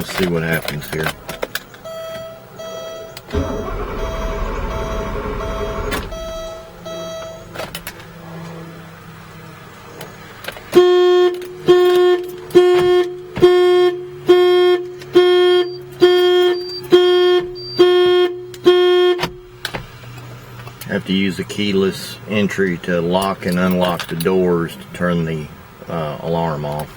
Let's see what happens here. Have to use a keyless entry to lock and unlock the doors to turn the alarm off.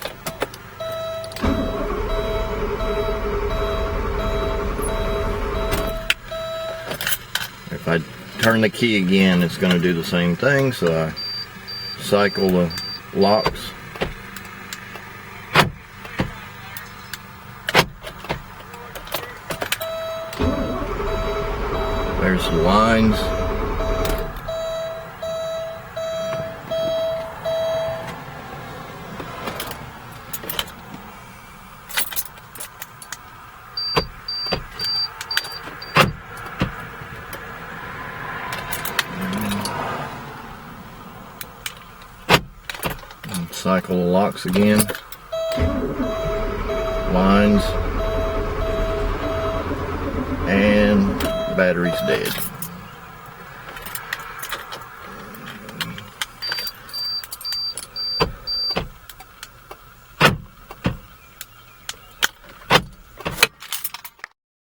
If I turn the key again, it's going to do the same thing, so I cycle the locks. There's the lines. Cycle the locks again. Lines. And the battery's dead.